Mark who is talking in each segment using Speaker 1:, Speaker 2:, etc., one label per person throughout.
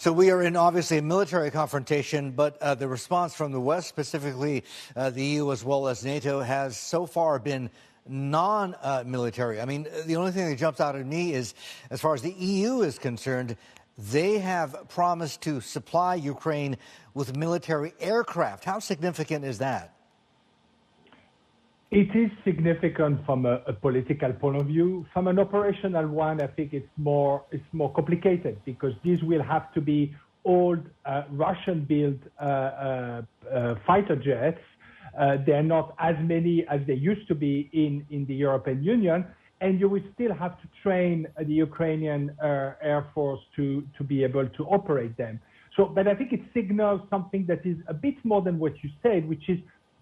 Speaker 1: So we are in obviously a military confrontation, but the response from the West, specifically the EU as well as NATO, has so far been non-military. I mean, the only thing that jumps out at me is, as far as the EU is concerned, they have promised to supply Ukraine with military aircraft. How significant is that?
Speaker 2: It is significant from a political point of view. From an operational one, I think it's more complicated because these will have to be old Russian-built fighter jets. They're not as many as they used to be in the European Union, and you will still have to train the Ukrainian Air Force to be able to operate them. So, but I think it signals something that is a bit more than what you said, which is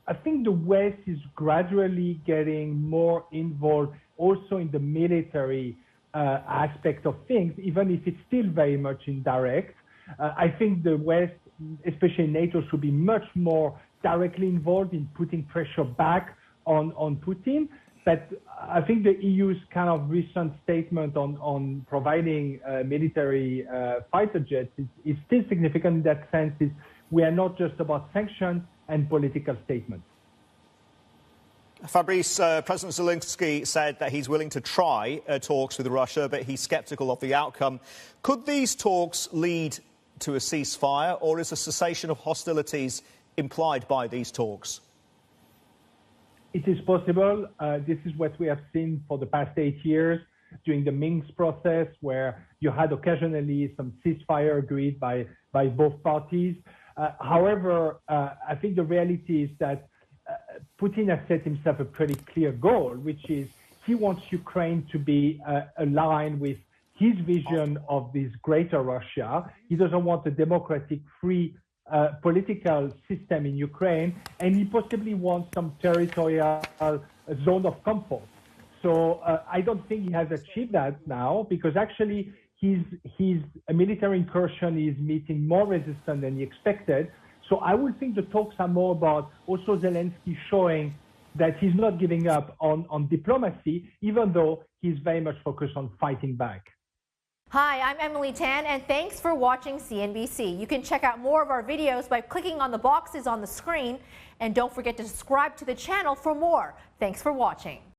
Speaker 2: I think the West is gradually getting more involved also in the military aspect of things, even if it's still very much indirect. I think the West, especially NATO, should be much more directly involved in putting pressure back on Putin. But I think the EU's kind of recent statement on providing military fighter jets is still significant in that sense. We are not just about sanctions and political statements.
Speaker 3: Fabrice, President Zelensky said that he's willing to try talks with Russia, but he's sceptical of the outcome. Could these talks lead to a ceasefire, or is a cessation of hostilities implied by these talks?
Speaker 2: It is possible. This is what we have seen for the past 8 years during the Minsk process, where you had occasionally some ceasefire agreed by both parties. However, I think the reality is that Putin has set himself a pretty clear goal, which is he wants Ukraine to be aligned with his vision of this greater Russia. He doesn't want a democratic, free political system in Ukraine, and he possibly wants some territorial zone of comfort. So I don't think he has achieved that now, because actually his military incursion is meeting more resistance than he expected. So I would think the talks are more about also Zelensky showing that he's not giving up on diplomacy, even though he's very much focused on fighting back.
Speaker 4: Hi, I'm Emily Tan, and thanks for watching CNBC. You can check out more of our videos by clicking on the boxes on the screen, and don't forget to subscribe to the channel for more. Thanks for watching.